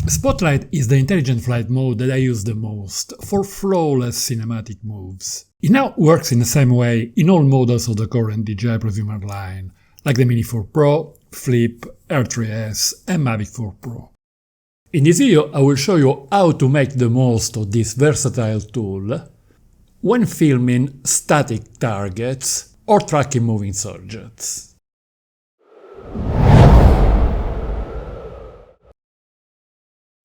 Spotlight is the intelligent flight mode that I use the most for flawless cinematic moves. It now works in the same way in all models of the current DJI prosumer line, like the Mini 4 Pro, Flip, Air 3S and Mavic 4 Pro. In this video I will show you how to make the most of this versatile tool when filming static targets or tracking moving subjects.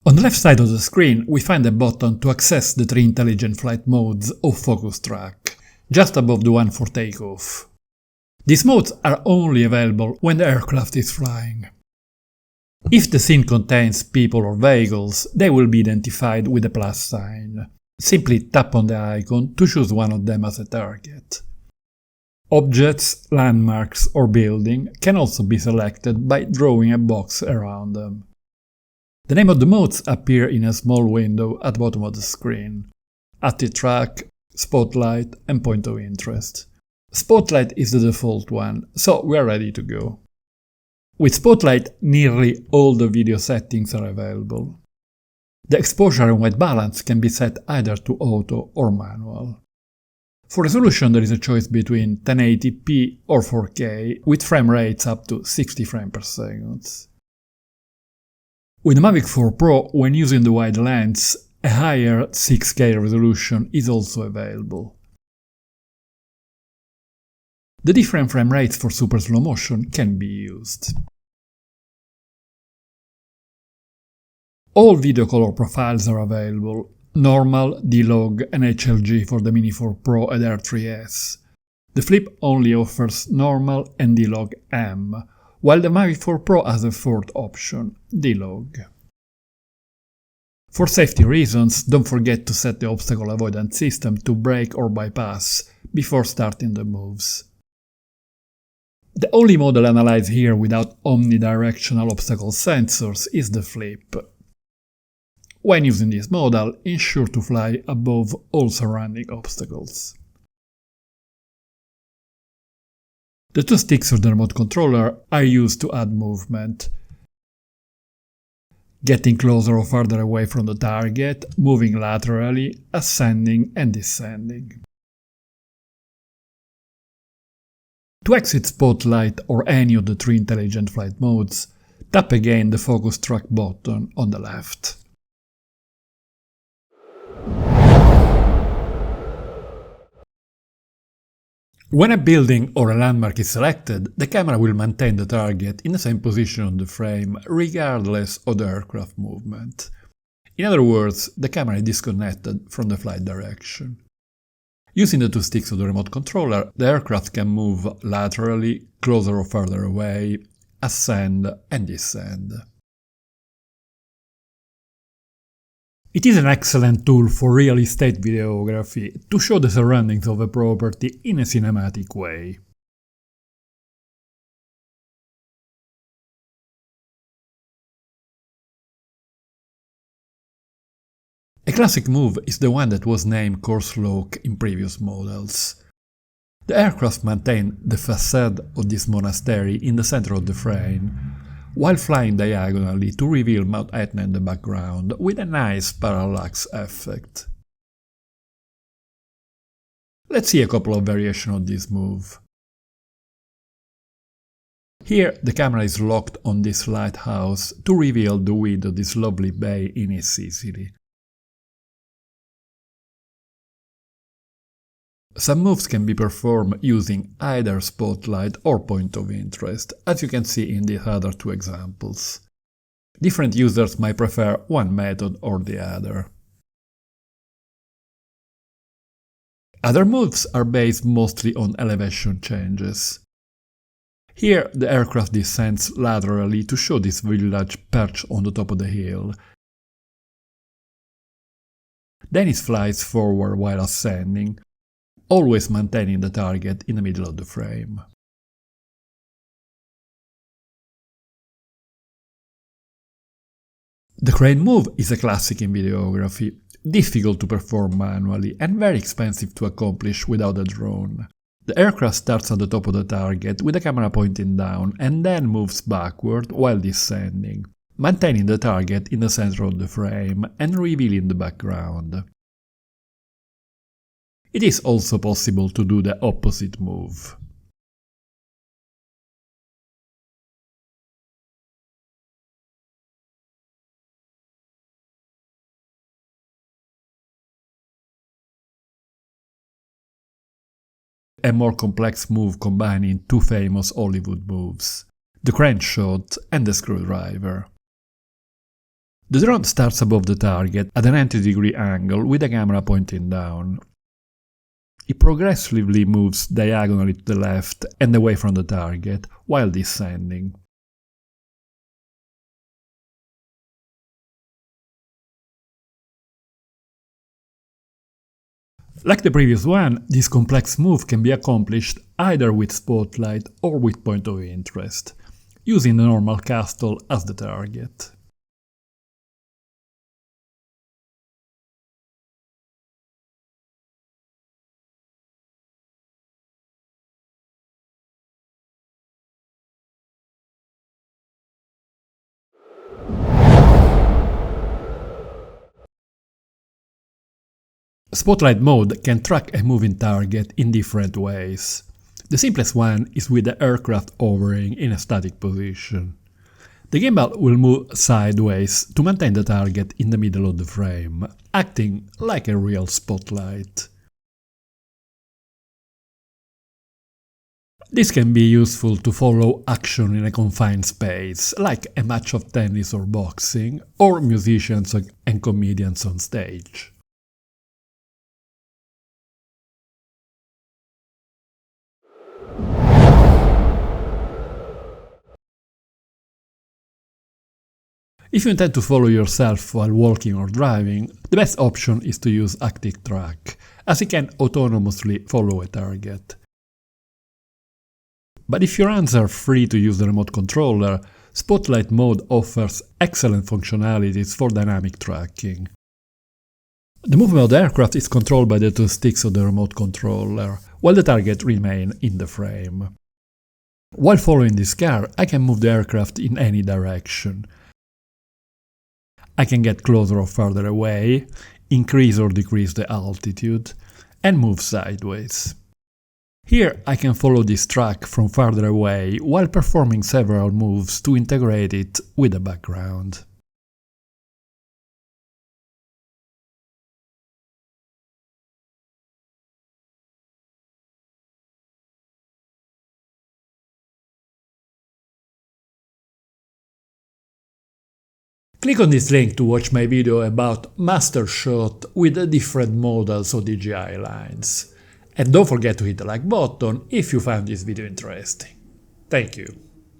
On the left side of the screen we find a button to access the three intelligent flight modes of focus track, just above the one for takeoff. These modes are only available when the aircraft is flying. If the scene contains people or vehicles, they will be identified with a plus sign. Simply tap on the icon to choose one of them as a target. Objects, landmarks or buildings can also be selected by drawing a box around them. The name of the modes appear in a small window at the bottom of the screen: Active Track, Spotlight and Point of Interest. Spotlight is the default one, so we are ready to go. With Spotlight, nearly all the video settings are available. The exposure and white balance can be set either to auto or manual. For resolution there is a choice between 1080p or 4K, with frame rates up to 60 frames per second. With the Mavic 4 Pro, when using the wide lens, a higher 6K resolution is also available. The different frame rates for super slow motion can be used. All video color profiles are available: normal, D-Log and HLG for the Mini 4 Pro and Air 3S. The Flip only offers normal and D-Log M, while the Mavic 4 Pro has a fourth option, D-Log. For safety reasons, don't forget to set the obstacle avoidance system to brake or bypass before starting the moves. The only model analyzed here without omnidirectional obstacle sensors is the Flip. When using this model, ensure to fly above all surrounding obstacles. The two sticks of the remote controller are used to add movement, getting closer or farther away from the target, moving laterally, ascending and descending. To exit Spotlight or any of the three intelligent flight modes, tap again the focus track button on the left. When a building or a landmark is selected, the camera will maintain the target in the same position on the frame, regardless of the aircraft movement. In other words, the camera is disconnected from the flight direction. Using the two sticks of the remote controller, the aircraft can move laterally, closer or further away, ascend and descend. It is an excellent tool for real estate videography to show the surroundings of a property in a cinematic way. A classic move is the one that was named Course Lock in previous models. The aircraft maintained the facade of this monastery in the center of the frame, while flying diagonally to reveal Mount Etna in the background with a nice parallax effect. Let's see a couple of variations of this move. Here the camera is locked on this lighthouse to reveal the width of this lovely bay in East Sicily. Some moves can be performed using either Spotlight or Point of Interest, as you can see in these other two examples. Different users might prefer one method or the other. Other moves are based mostly on elevation changes. Here the aircraft descends laterally to show this village perched on the top of the hill. Then it flies forward while ascending, always maintaining the target in the middle of the frame. The crane move is a classic in videography, difficult to perform manually and very expensive to accomplish without a drone. The aircraft starts at the top of the target with the camera pointing down and then moves backward while descending. maintaining the target in the center of the frame and revealing the background. It is also possible to do the opposite move. A more complex move combining two famous Hollywood moves, the crank shot and the screwdriver. The drone starts above the target at a 90-degree angle with the camera pointing down. It progressively moves diagonally to the left and away from the target while descending. Like the previous one, this complex move can be accomplished either with spotlight or with point of interest, using the normal castle as the target. Spotlight mode can track a moving target in different ways. The simplest one is with the aircraft hovering in a static position. The gimbal will move sideways to maintain the target in the middle of the frame, acting like a real spotlight. This can be useful to follow action in a confined space, like a match of tennis or boxing, or musicians and comedians on stage. If you intend to follow yourself while walking or driving, the best option is to use active track, as it can autonomously follow a target. But if your hands are free to use the remote controller, Spotlight mode offers excellent functionalities for dynamic tracking. The movement of the aircraft is controlled by the two sticks of the remote controller, while the target remains in the frame. While following this car, I can move the aircraft in any direction. I can get closer or further away, increase or decrease the altitude, and move sideways. Here I can follow this track from farther away while performing several moves to integrate it with the background. Click on this link to watch my video about master shot with the different models of DJI lines. And don't forget to hit the like button if you found this video interesting. Thank you.